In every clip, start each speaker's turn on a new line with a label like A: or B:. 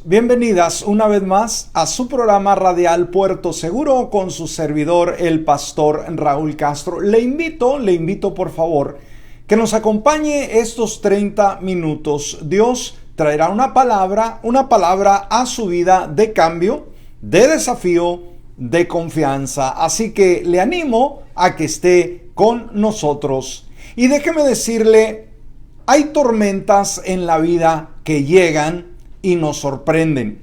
A: bienvenidas una vez más a su programa radial Puerto Seguro con su servidor, el pastor Raúl Castro. Le invito por favor que nos acompañe estos 30 minutos. Dios traerá una palabra a su vida de cambio, de desafío, de confianza. Así que le animo a que esté con nosotros. Y déjeme decirle, hay tormentas en la vida que llegan y nos sorprenden.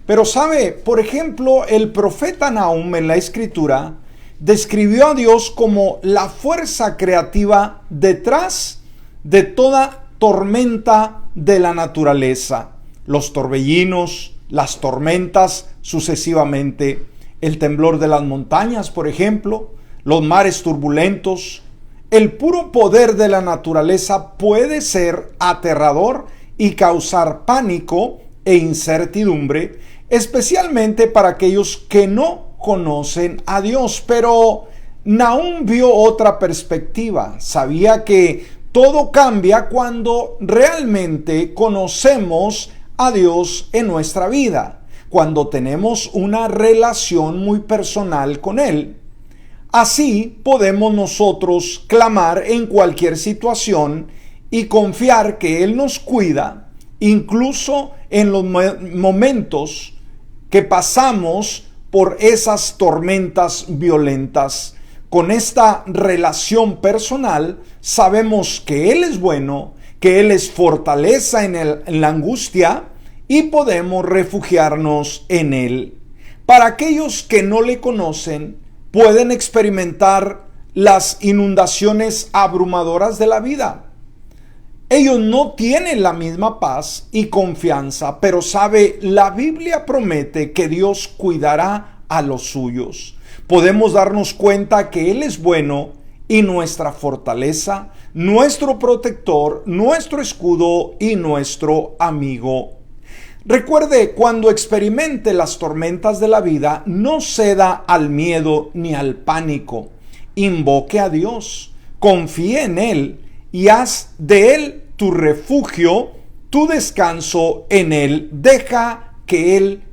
A: Pero sabe, por ejemplo, el profeta Nahum en la Escritura describió a Dios como la fuerza creativa detrás de toda tormenta de la naturaleza. Los torbellinos, las tormentas sucesivamente, el temblor de las montañas, por ejemplo, los mares turbulentos. El puro poder de la naturaleza puede ser aterrador y causar pánico e incertidumbre, especialmente para aquellos que no conocen a Dios. Pero Nahum vio otra perspectiva. Sabía que todo cambia cuando realmente conocemos a Dios en nuestra vida, cuando tenemos una relación muy personal con Él. Así podemos nosotros clamar en cualquier situación y confiar que Él nos cuida, incluso en los momentos que pasamos por esas tormentas violentas. Con esta relación personal sabemos que Él es bueno, que Él es fortaleza en la angustia y podemos refugiarnos en Él. Para aquellos que no le conocen, pueden experimentar las inundaciones abrumadoras de la vida. Ellos no tienen la misma paz y confianza, pero sabe, la Biblia promete que Dios cuidará a los suyos. Podemos darnos cuenta que Él es bueno y nuestra fortaleza, nuestro protector, nuestro escudo y nuestro amigo. Recuerde, cuando experimente las tormentas de la vida, no ceda al miedo ni al pánico. Invoque a Dios, confíe en Él y haz de Él tu refugio, tu descanso en Él. Deja que Él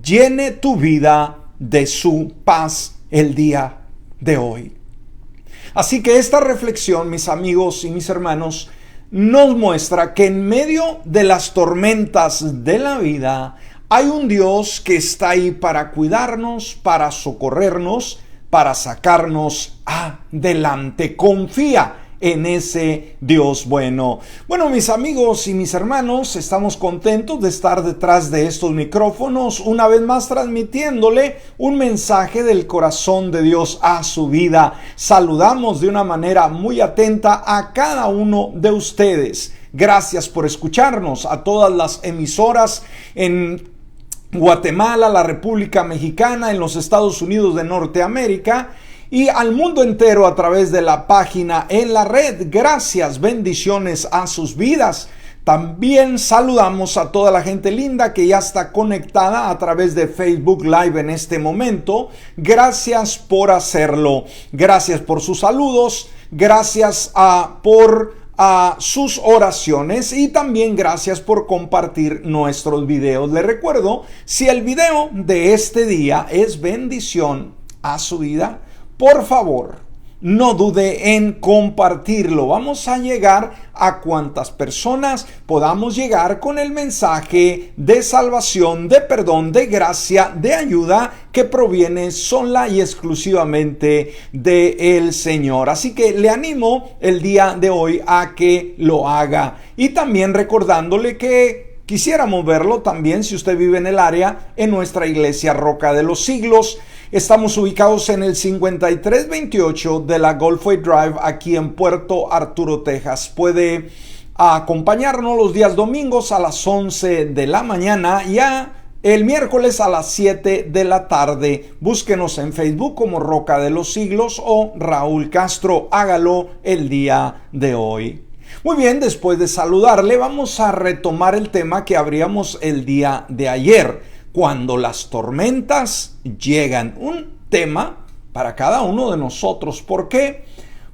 A: llene tu vida de su paz el día de hoy. Así que esta reflexión, mis amigos y mis hermanos, nos muestra que en medio de las tormentas de la vida hay un Dios que está ahí para cuidarnos, para socorrernos, para sacarnos adelante. Confía en ese Dios bueno. Bueno, mis amigos y mis hermanos, estamos contentos de estar detrás de estos micrófonos, una vez más transmitiéndole un mensaje del corazón de Dios a su vida. Saludamos de una manera muy atenta a cada uno de ustedes. Gracias por escucharnos, a todas las emisoras en Guatemala, la República Mexicana, en los Estados Unidos de Norteamérica y al mundo entero a través de la página en la red. Gracias, bendiciones a sus vidas. También saludamos a toda la gente linda que ya está conectada a través de Facebook Live en este momento. Gracias por hacerlo. Gracias por sus saludos. Gracias por sus oraciones y también gracias por compartir nuestros videos. Les recuerdo, si el video de este día es bendición a su vida, por favor, no dude en compartirlo. Vamos a llegar a cuantas personas podamos llegar con el mensaje de salvación, de perdón, de gracia, de ayuda que proviene sola y exclusivamente del Señor. Así que le animo el día de hoy a que lo haga. Y también recordándole que quisiéramos verlo también, si usted vive en el área, en nuestra iglesia Roca de los Siglos. Estamos ubicados en el 5328 de la Gulfway Drive, aquí en Puerto Arturo, Texas. Puede acompañarnos los días domingos a las 11 de la mañana y el miércoles a las 7 de la tarde. Búsquenos en Facebook como Roca de los Siglos o Raúl Castro. Hágalo el día de hoy. Muy bien, después de saludarle, vamos a retomar el tema que abríamos el día de ayer. Cuando las tormentas llegan, un tema para cada uno de nosotros. ¿Por qué?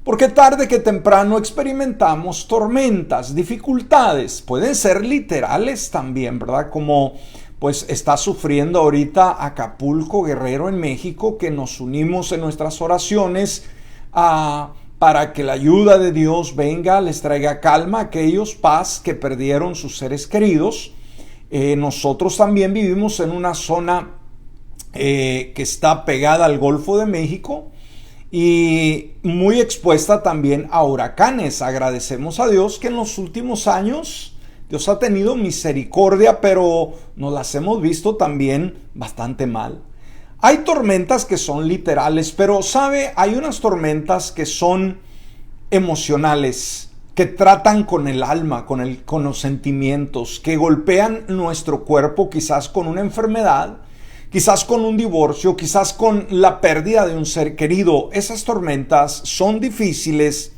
A: Porque tarde que temprano experimentamos tormentas, dificultades. Pueden ser literales también, ¿verdad? Como pues está sufriendo ahorita Acapulco, Guerrero en México, que nos unimos en nuestras oraciones para que la ayuda de Dios venga, les traiga calma a aquellos, paz, que perdieron sus seres queridos. Nosotros también vivimos en una zona que está pegada al Golfo de México y muy expuesta también a huracanes. Agradecemos a Dios que en los últimos años Dios ha tenido misericordia, pero nos las hemos visto también bastante mal. Hay tormentas que son literales, pero ¿sabe? Hay unas tormentas que son emocionales, que tratan con el alma, con los sentimientos, que golpean nuestro cuerpo, quizás con una enfermedad, quizás con un divorcio, quizás con la pérdida de un ser querido. Esas tormentas son difíciles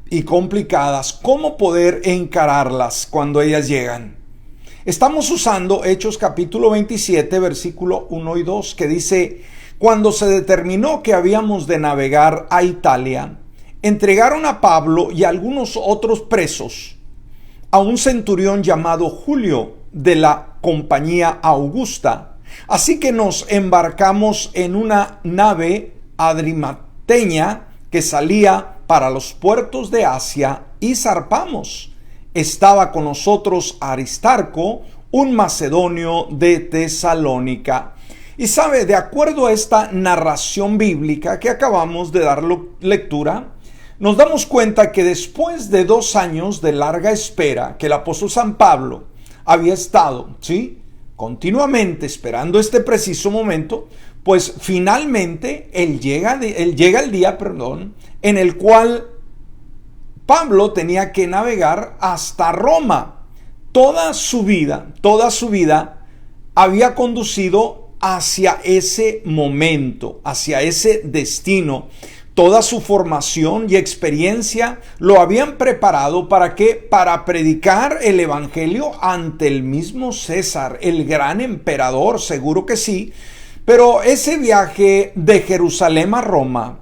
A: y complicadas. ¿Cómo poder encararlas cuando ellas llegan? Estamos usando Hechos capítulo 27, versículo 1 y 2, que dice: cuando se determinó que habíamos de navegar a Italia, entregaron a Pablo y a algunos otros presos a un centurión llamado Julio de la compañía Augusta. Así que nos embarcamos en una nave adrimateña que salía para los puertos de Asia y zarpamos. Estaba con nosotros Aristarco, un macedonio de Tesalónica. Y sabe, de acuerdo a esta narración bíblica que acabamos de dar lectura, nos damos cuenta que después de 2 años de larga espera que el apóstol San Pablo había estado, continuamente esperando este preciso momento, pues finalmente él llega el día, en el cual Pablo tenía que navegar hasta Roma. Toda su vida había conducido hacia ese momento, hacia ese destino. Toda su formación y experiencia lo habían preparado ¿para qué? Para predicar el evangelio ante el mismo César, el gran emperador, seguro que sí. Pero ese viaje de Jerusalén a Roma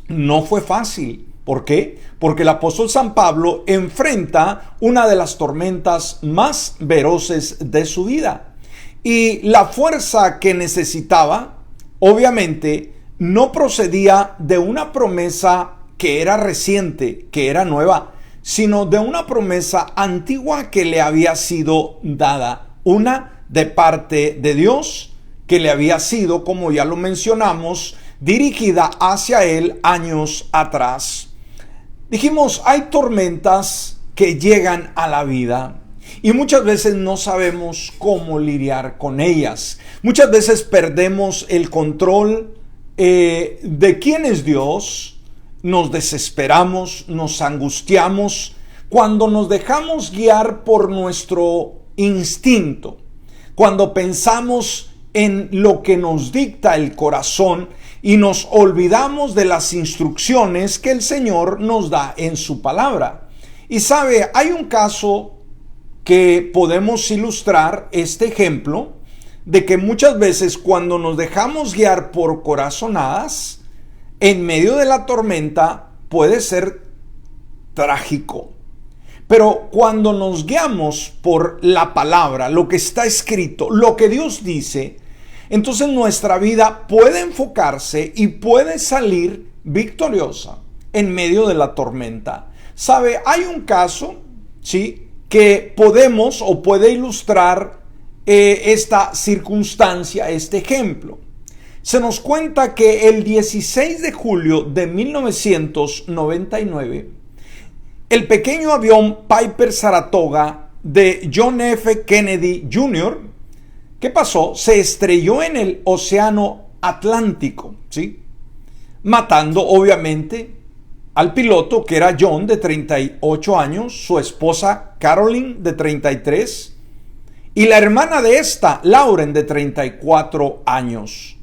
A: no fue fácil. ¿Por qué? Porque el apóstol San Pablo enfrenta una de las tormentas más feroces de su vida. Y la fuerza que necesitaba, obviamente, no procedía de una promesa que era reciente, que era nueva, sino de una promesa antigua que le había sido dada. Una de parte de Dios que le había sido, como ya lo mencionamos, dirigida hacia él años atrás. Dijimos, hay tormentas que llegan a la vida y muchas veces no sabemos cómo lidiar con ellas. Muchas veces perdemos el control de quién es Dios, nos desesperamos, nos angustiamos cuando nos dejamos guiar por nuestro instinto, cuando pensamos en lo que nos dicta el corazón y nos olvidamos de las instrucciones que el Señor nos da en su palabra. Y sabe, hay un caso que podemos ilustrar este ejemplo de que muchas veces cuando nos dejamos guiar por corazonadas, en medio de la tormenta puede ser trágico. Pero cuando nos guiamos por la palabra, lo que está escrito, lo que Dios dice, entonces nuestra vida puede enfocarse y puede salir victoriosa en medio de la tormenta. ¿Sabe? Hay un caso, que podemos o puede ilustrar esta circunstancia, este ejemplo. Se nos cuenta que el 16 de julio de 1999, el pequeño avión Piper Saratoga de John F. Kennedy Jr., ¿qué pasó? Se estrelló en el Océano Atlántico, matando obviamente al piloto, que era John, de 38 años, su esposa Caroline, de 33, y la hermana de esta, Lauren, de 34 años.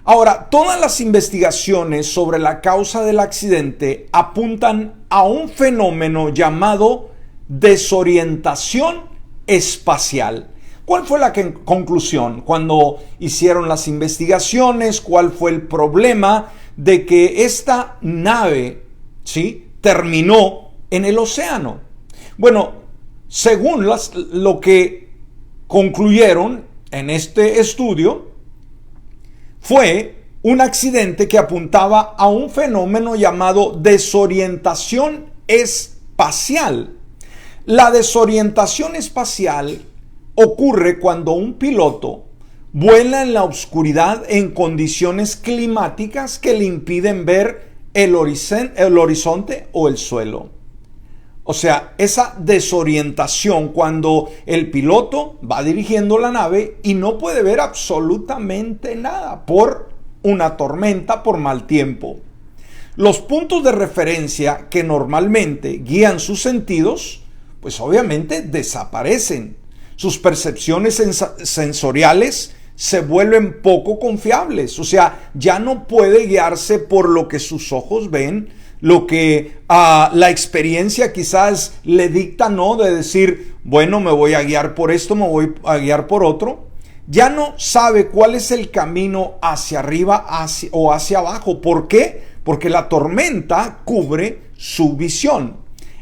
A: Ahora, todas las investigaciones sobre la causa del accidente apuntan a un fenómeno llamado desorientación espacial. ¿Cuál fue la conclusión cuando hicieron las investigaciones? ¿Cuál fue el problema de que esta nave, terminó en el océano? Bueno, según lo que concluyeron en este estudio fue un accidente que apuntaba a un fenómeno llamado desorientación espacial. La desorientación espacial ocurre cuando un piloto vuela en la oscuridad en condiciones climáticas que le impiden ver el horizonte o el suelo. O sea, esa desorientación cuando el piloto va dirigiendo la nave y no puede ver absolutamente nada por una tormenta, por mal tiempo. Los puntos de referencia que normalmente guían sus sentidos, pues obviamente desaparecen. Sus percepciones sensoriales se vuelven poco confiables. O sea, ya no puede guiarse por lo que sus ojos ven, lo que la experiencia quizás le dicta, ¿no? De decir, bueno, me voy a guiar por esto, me voy a guiar por otro. Ya no sabe cuál es el camino hacia arriba o hacia abajo. ¿Por qué? Porque la tormenta cubre su visión.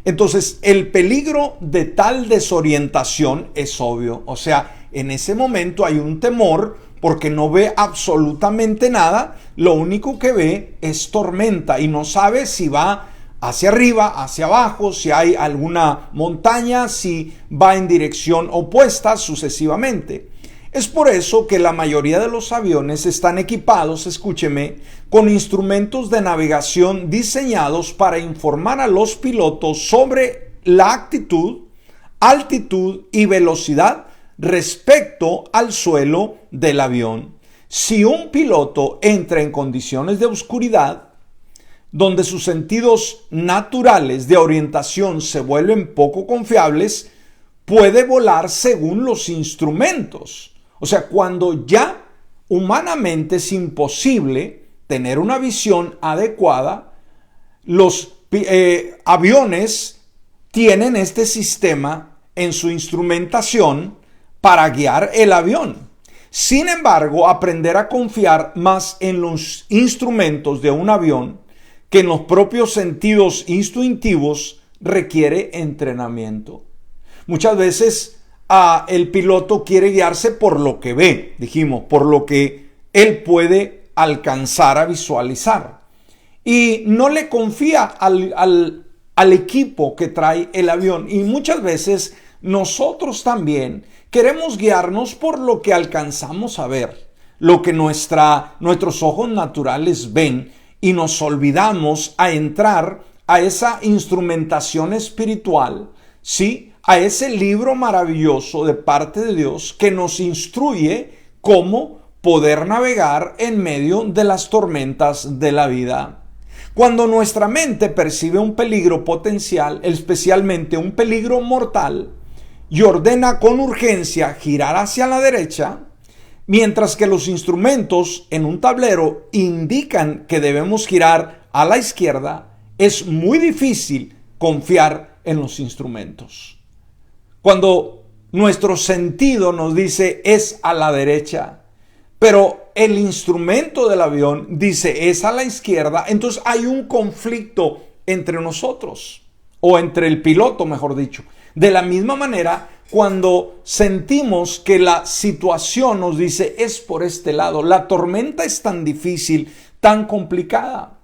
A: Entonces, el peligro de tal desorientación es obvio. O sea, en ese momento hay un temor porque no ve absolutamente nada. Lo único que ve es tormenta y no sabe si va hacia arriba, hacia abajo, si hay alguna montaña, si va en dirección opuesta, sucesivamente. Es por eso que la mayoría de los aviones están equipados, escúcheme, con instrumentos de navegación diseñados para informar a los pilotos sobre la actitud, altitud y velocidad respecto al suelo del avión. Si un piloto entra en condiciones de oscuridad, donde sus sentidos naturales de orientación se vuelven poco confiables, puede volar según los instrumentos. O sea, cuando ya humanamente es imposible tener una visión adecuada, los aviones tienen este sistema en su instrumentación para guiar el avión. Sin embargo, aprender a confiar más en los instrumentos de un avión que en los propios sentidos instintivos requiere entrenamiento. Muchas veces el piloto quiere guiarse por lo que ve, dijimos, por lo que él puede alcanzar a visualizar. Y no le confía al equipo que trae el avión. Y muchas veces nosotros también queremos guiarnos por lo que alcanzamos a ver, lo que nuestros ojos naturales ven, y nos olvidamos a entrar a esa instrumentación espiritual, ¿sí? A ese libro maravilloso de parte de Dios que nos instruye cómo poder navegar en medio de las tormentas de la vida. Cuando nuestra mente percibe un peligro potencial, especialmente un peligro mortal, y ordena con urgencia girar hacia la derecha, mientras que los instrumentos en un tablero indican que debemos girar a la izquierda, es muy difícil confiar en los instrumentos. Cuando nuestro sentido nos dice es a la derecha, pero el instrumento del avión dice es a la izquierda, entonces hay un conflicto entre nosotros, o entre el piloto, mejor dicho. De la misma manera, cuando sentimos que la situación nos dice es por este lado, la tormenta es tan difícil, tan complicada,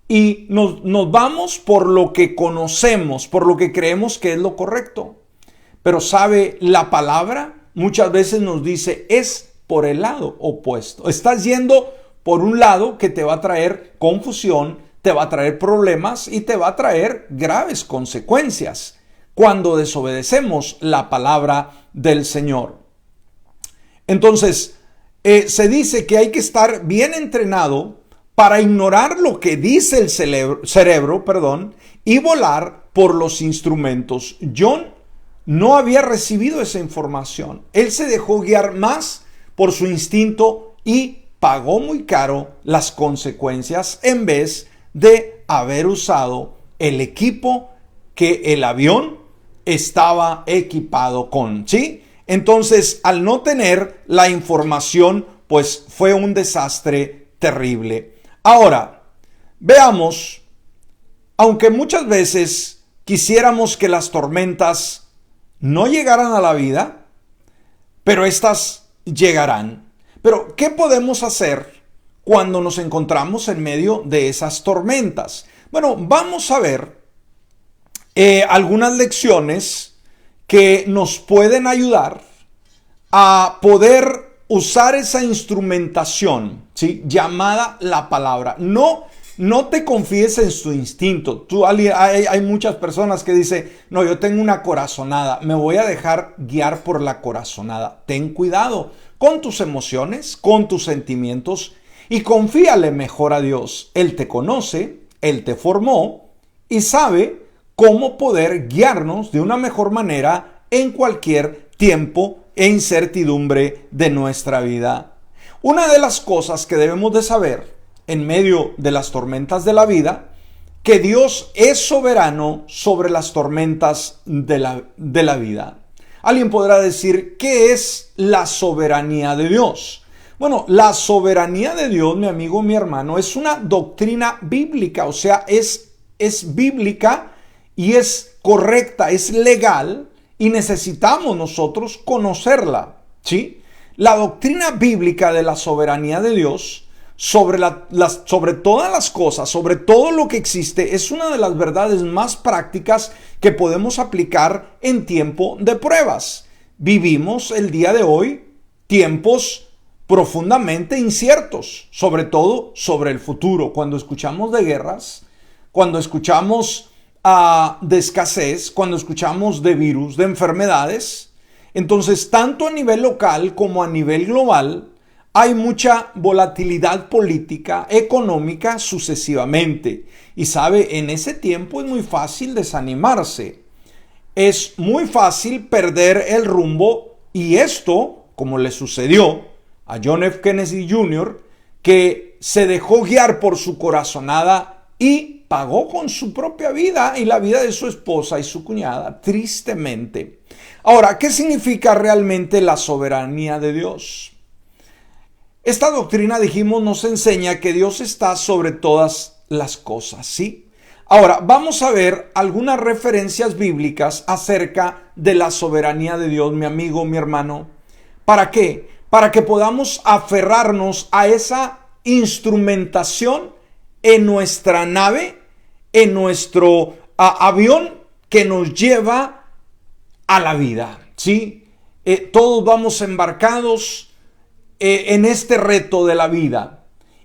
A: y nos vamos por lo que conocemos, por lo que creemos que es lo correcto. Pero sabe, la palabra muchas veces nos dice es por el lado opuesto. Estás yendo por un lado que te va a traer confusión, te va a traer problemas y te va a traer graves consecuencias cuando desobedecemos la palabra del Señor. Entonces, se dice que hay que estar bien entrenado para ignorar lo que dice el cerebro, y volar por los instrumentos. John no había recibido esa información. Él se dejó guiar más por su instinto y pagó muy caro las consecuencias en vez de haber usado el equipo que el avión estaba equipado con, ¿sí? Entonces, al no tener la información, pues fue un desastre terrible. Ahora, veamos, aunque muchas veces quisiéramos que las tormentas no llegaran a la vida, pero estas llegarán. Pero, ¿qué podemos hacer cuando nos encontramos en medio de esas tormentas? Bueno, vamos a ver algunas lecciones que nos pueden ayudar a poder usar esa instrumentación, ¿sí?, llamada la palabra. No te confíes en tu instinto. Hay muchas personas que dicen, no, yo tengo una corazonada, me voy a dejar guiar por la corazonada. Ten cuidado con tus emociones, con tus sentimientos, y confíale mejor a Dios. Él te conoce, Él te formó y sabe cómo poder guiarnos de una mejor manera en cualquier tiempo e incertidumbre de nuestra vida. Una de las cosas que debemos de saber en medio de las tormentas de la vida, que Dios es soberano sobre las tormentas de la vida. Alguien podrá decir, ¿qué es la soberanía de Dios? Bueno, la soberanía de Dios, mi amigo, mi hermano, es una doctrina bíblica, o sea, es bíblica y es correcta, es legal, y necesitamos nosotros conocerla, ¿sí? La doctrina bíblica de la soberanía de Dios sobre todas las cosas, sobre todo lo que existe, es una de las verdades más prácticas que podemos aplicar en tiempo de pruebas. Vivimos el día de hoy tiempos profundamente inciertos, sobre todo sobre el futuro. Cuando escuchamos de guerras, cuando escuchamos de escasez, cuando escuchamos de virus, de enfermedades, entonces tanto a nivel local como a nivel global hay mucha volatilidad política, económica, sucesivamente. Y sabe, en ese tiempo es muy fácil desanimarse. Es muy fácil perder el rumbo, y esto, como le sucedió a John F. Kennedy Jr., que se dejó guiar por su corazonada y pagó con su propia vida y la vida de su esposa y su cuñada, tristemente. Ahora, ¿qué significa realmente la soberanía de Dios? Esta doctrina, dijimos, nos enseña que Dios está sobre todas las cosas, ¿sí? Ahora, vamos a ver algunas referencias bíblicas acerca de la soberanía de Dios, mi amigo, mi hermano. ¿Para qué? Para que podamos aferrarnos a esa instrumentación en nuestra nave, en nuestro avión que nos lleva a la vida, ¿sí? Todos vamos embarcados en este reto de la vida,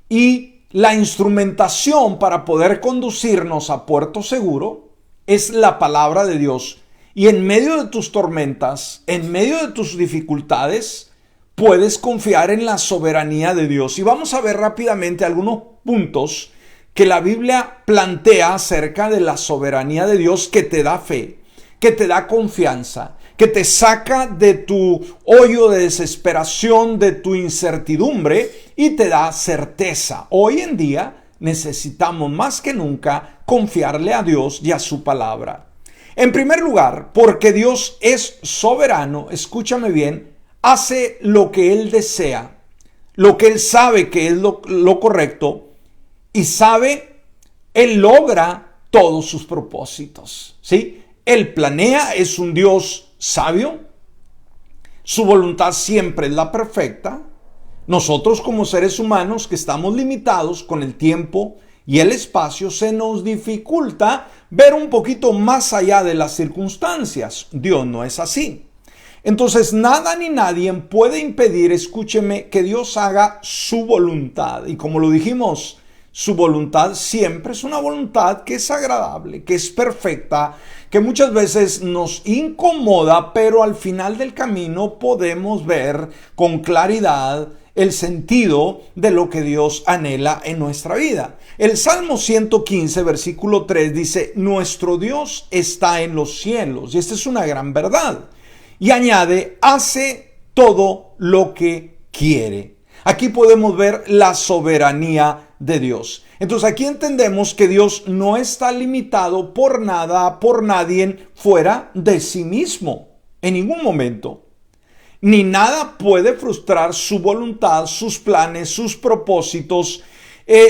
A: y la instrumentación para poder conducirnos a puerto seguro es la palabra de Dios. Y en medio de tus tormentas, en medio de tus dificultades, puedes confiar en la soberanía de Dios. Y vamos a ver rápidamente algunos puntos que la Biblia plantea acerca de la soberanía de Dios, que te da fe, que te da confianza, que te saca de tu hoyo de desesperación, de tu incertidumbre, y te da certeza. Hoy en día necesitamos más que nunca confiarle a Dios y a su palabra. En primer lugar, porque Dios es soberano, escúchame bien, hace lo que Él desea, lo que Él sabe que es lo correcto, y Él logra todos sus propósitos, ¿sí? Él planea, es un Dios sabio, su voluntad siempre es la perfecta. Nosotros, como seres humanos que estamos limitados con el tiempo y el espacio, se nos dificulta ver un poquito más allá de las circunstancias. Dios no es así. Entonces, nada ni nadie puede impedir, escúcheme, que Dios haga su voluntad. Y como lo dijimos, su voluntad siempre es una voluntad que es agradable, que es perfecta, que muchas veces nos incomoda, pero al final del camino podemos ver con claridad el sentido de lo que Dios anhela en nuestra vida. El Salmo 115, versículo 3 dice, nuestro Dios está en los cielos. Y esta es una gran verdad. Y añade, hace todo lo que quiere. Aquí podemos ver la soberanía de Dios. Entonces aquí entendemos que Dios no está limitado por nada, por nadie fuera de sí mismo, en ningún momento. Ni nada puede frustrar su voluntad, sus planes, sus propósitos,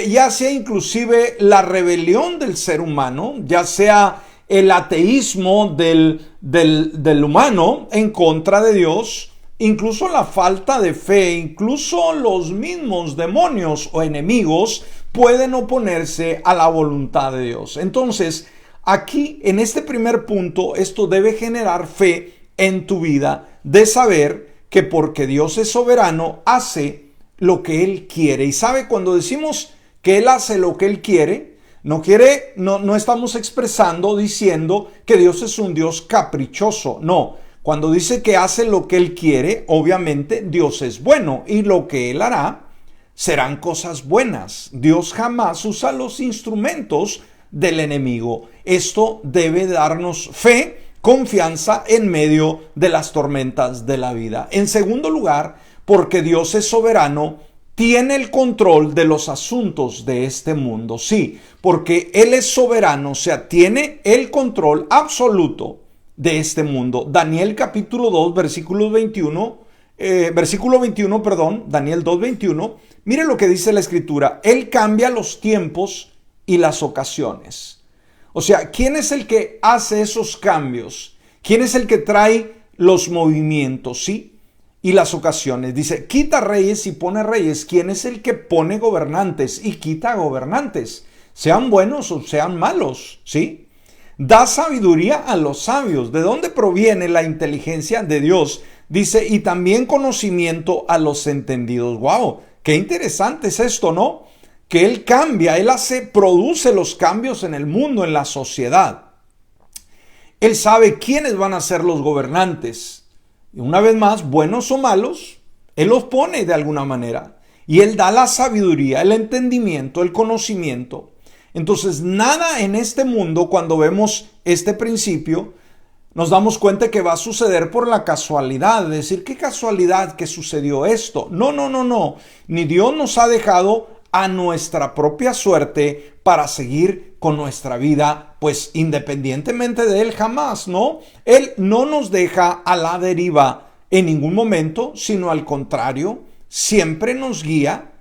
A: ya sea inclusive la rebelión del ser humano, ya sea el ateísmo del humano en contra de Dios. incluso la falta de fe, incluso los mismos demonios o enemigos pueden oponerse a la voluntad de Dios. Entonces, aquí en este primer punto, esto debe generar fe en tu vida, de saber que porque Dios es soberano, hace lo que Él quiere. Y sabe, cuando decimos que Él hace lo que Él quiere, no estamos expresando, diciendo que Dios es un Dios caprichoso. No, cuando dice que hace lo que Él quiere, obviamente Dios es bueno y lo que Él hará serán cosas buenas. Dios jamás usa los instrumentos del enemigo. Esto debe darnos fe, confianza en medio de las tormentas de la vida. En segundo lugar, porque Dios es soberano, tiene el control de los asuntos de este mundo. Sí, porque Él es soberano, o sea, tiene el control absoluto de este mundo. Daniel capítulo 2, versículo 21, Daniel 2, 21. Mire lo que dice la Escritura. Él cambia los tiempos y las ocasiones. O sea, ¿quién es el que hace esos cambios? ¿Quién es el que trae los movimientos? Sí, y las ocasiones. Dice, quita reyes y pone reyes. ¿Quién es el que pone gobernantes y quita gobernantes? Sean buenos o sean malos, ¿sí? Da sabiduría a los sabios. ¿De dónde proviene la inteligencia de Dios? Dice, y también conocimiento a los entendidos. ¡Wow! Qué interesante es esto, ¿no? Que Él cambia, Él produce los cambios en el mundo, en la sociedad. Él sabe quiénes van a ser los gobernantes. Y una vez más, buenos o malos, Él los pone de alguna manera. Y Él da la sabiduría, el entendimiento, el conocimiento. Entonces, nada en este mundo, cuando vemos este principio, nos damos cuenta que va a suceder por la casualidad. Es decir, qué casualidad que sucedió esto. No. Ni Dios nos ha dejado a nuestra propia suerte para seguir con nuestra vida, pues independientemente de Él, jamás, ¿no? Él no nos deja a la deriva en ningún momento, sino al contrario, siempre nos guía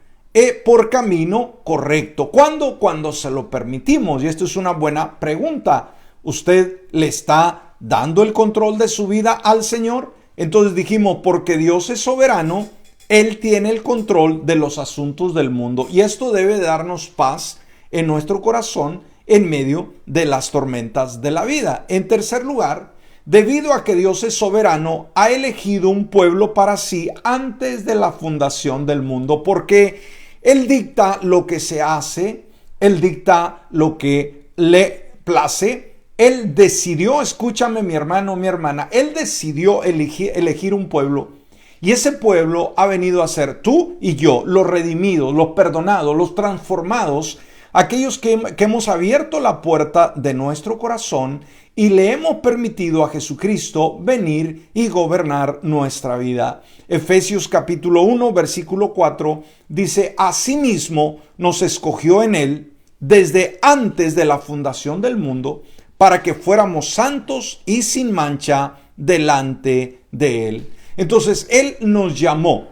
A: por camino correcto. ¿Cuándo? Cuando se lo permitimos. Y esto es una buena pregunta. ¿Usted le está dando el control de su vida al Señor? Entonces dijimos, porque Dios es soberano, Él tiene el control de los asuntos del mundo. Y esto debe darnos paz en nuestro corazón en medio de las tormentas de la vida. En tercer lugar, debido a que Dios es soberano, ha elegido un pueblo para sí antes de la fundación del mundo, porque Él dicta lo que se hace, Él dicta lo que le place. Él decidió, escúchame mi hermano, mi hermana, Él decidió elegir un pueblo. Y ese pueblo ha venido a ser tú y yo, los redimidos, los perdonados, los transformados, aquellos que hemos abierto la puerta de nuestro corazón y le hemos permitido a Jesucristo venir y gobernar nuestra vida. Efesios capítulo 1, versículo 4 dice, asimismo nos escogió en Él desde antes de la fundación del mundo para que fuéramos santos y sin mancha delante de Él. Entonces, Él nos llamó.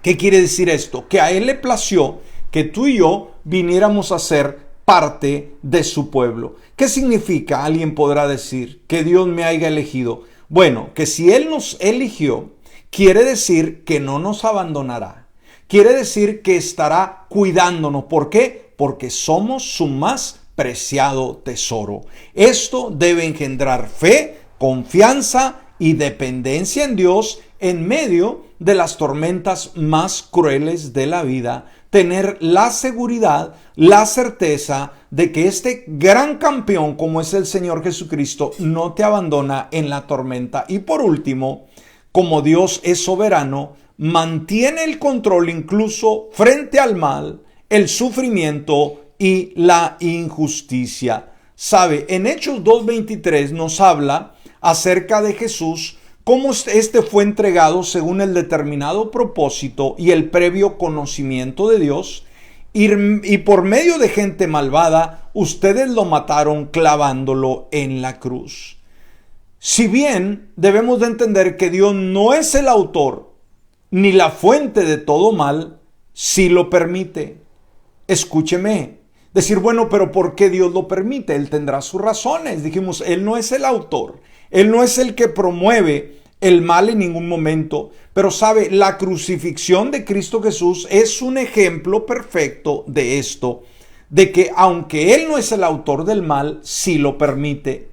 A: ¿Qué quiere decir esto? Que a Él le plació que tú y yo viniéramos a ser parte de su pueblo. ¿Qué significa? Alguien podrá decir que Dios me haya elegido. Bueno, que si Él nos eligió, quiere decir que no nos abandonará. Quiere decir que estará cuidándonos. ¿Por qué? Porque somos su más preciado tesoro. Esto debe engendrar fe, confianza y dependencia en Dios en medio de las tormentas más crueles de la vida. Tener la seguridad, la certeza de que este gran campeón como es el Señor Jesucristo no te abandona en la tormenta. Y por último, como Dios es soberano, mantiene el control incluso frente al mal, el sufrimiento y la injusticia. Sabe, en Hechos 2:23 nos habla acerca de Jesús, cómo este fue entregado según el determinado propósito y el previo conocimiento de Dios, y por medio de gente malvada, ustedes lo mataron clavándolo en la cruz. Si bien debemos de entender que Dios no es el autor ni la fuente de todo mal, sí lo permite. Escúcheme. Decir, bueno, pero ¿por qué Dios lo permite? Él tendrá sus razones. Dijimos, Él no es el autor. Él no es el que promueve el mal en ningún momento. Pero sabe, la crucifixión de Cristo Jesús es un ejemplo perfecto de esto, de que aunque Él no es el autor del mal, sí lo permite.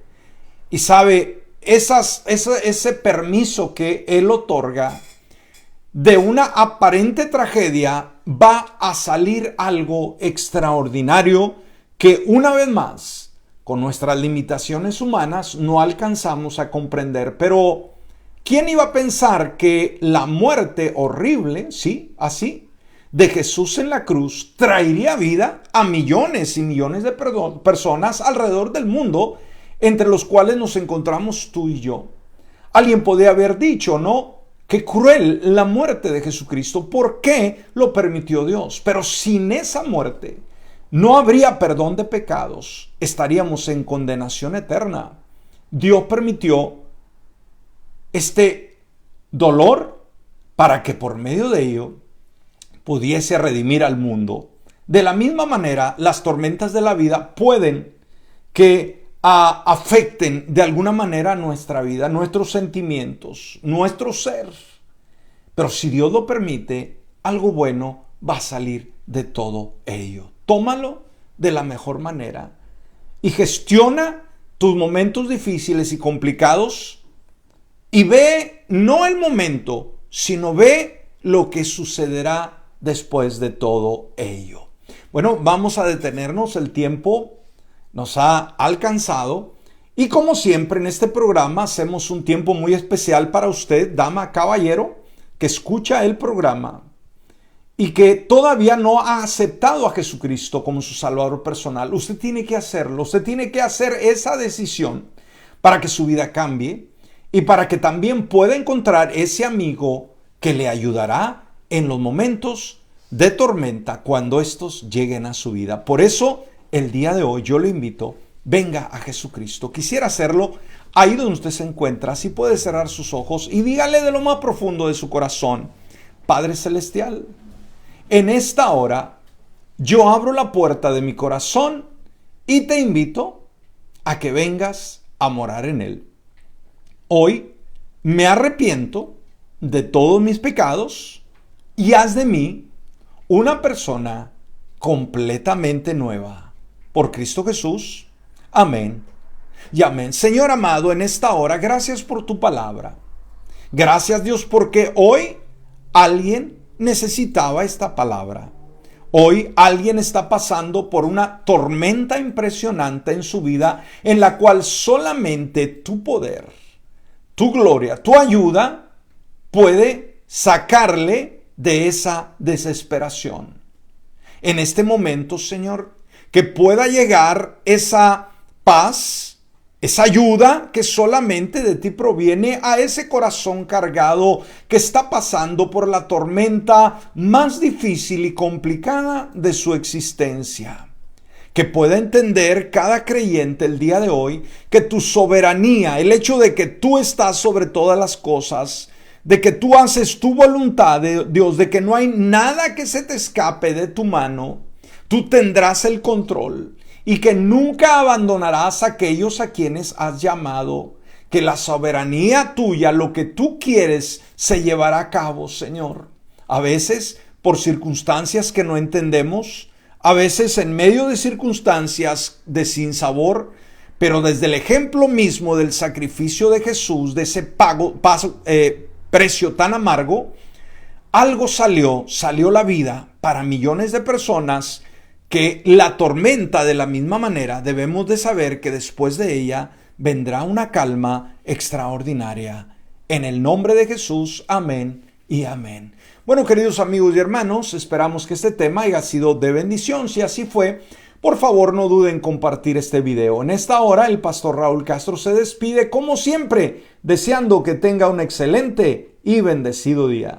A: Y sabe, ese permiso que Él otorga, de una aparente tragedia va a salir algo extraordinario que una vez más, con nuestras limitaciones humanas, no alcanzamos a comprender. Pero ¿quién iba a pensar que la muerte horrible, sí, así, de Jesús en la cruz traería vida a millones y millones de personas alrededor del mundo, entre los cuales nos encontramos tú y yo? Alguien podría haber dicho, ¿no? Qué cruel la muerte de Jesucristo. ¿Por qué lo permitió Dios? Pero sin esa muerte no habría perdón de pecados. Estaríamos en condenación eterna. Dios permitió este dolor para que por medio de ello pudiese redimir al mundo. De la misma manera, las tormentas de la vida pueden que afecten de alguna manera nuestra vida, nuestros sentimientos, nuestro ser. Pero si Dios lo permite, algo bueno va a salir de todo ello. Tómalo de la mejor manera y gestiona tus momentos difíciles y complicados y ve no el momento, sino ve lo que sucederá después de todo ello. Bueno, vamos a detenernos, el tiempo nos ha alcanzado y como siempre en este programa hacemos un tiempo muy especial para usted, dama, caballero, que escucha el programa y que todavía no ha aceptado a Jesucristo como su Salvador personal. Usted tiene que hacerlo, usted tiene que hacer esa decisión para que su vida cambie y para que también pueda encontrar ese amigo que le ayudará en los momentos de tormenta cuando estos lleguen a su vida. Por eso, el día de hoy yo le invito, venga a Jesucristo. Quisiera hacerlo ahí donde usted se encuentra, así puede cerrar sus ojos y dígale de lo más profundo de su corazón: Padre Celestial, en esta hora yo abro la puerta de mi corazón y te invito a que vengas a morar en él. Hoy me arrepiento de todos mis pecados y haz de mí una persona completamente nueva. Por Cristo Jesús. Amén y amén. Señor amado, en esta hora, gracias por tu palabra. Gracias, Dios, porque hoy alguien necesitaba esta palabra. Hoy alguien está pasando por una tormenta impresionante en su vida, en la cual solamente tu poder, tu gloria, tu ayuda puede sacarle de esa desesperación. En este momento, Señor, que pueda llegar esa paz, esa ayuda que solamente de ti proviene a ese corazón cargado que está pasando por la tormenta más difícil y complicada de su existencia. Que pueda entender cada creyente el día de hoy que tu soberanía, el hecho de que tú estás sobre todas las cosas, de que tú haces tu voluntad, Dios, de que no hay nada que se te escape de tu mano, tú tendrás el control y que nunca abandonarás a aquellos a quienes has llamado, que la soberanía tuya, lo que tú quieres, se llevará a cabo, Señor. A veces por circunstancias que no entendemos, a veces en medio de circunstancias de sinsabor, pero desde el ejemplo mismo del sacrificio de Jesús, de ese precio tan amargo, algo salió la vida para millones de personas. Que la tormenta, de la misma manera, debemos de saber que después de ella vendrá una calma extraordinaria. En el nombre de Jesús, amén y amén. Bueno, queridos amigos y hermanos, esperamos que este tema haya sido de bendición. Si así fue, por favor no duden en compartir este video. En esta hora, el pastor Raúl Castro se despide, como siempre, deseando que tenga un excelente y bendecido día.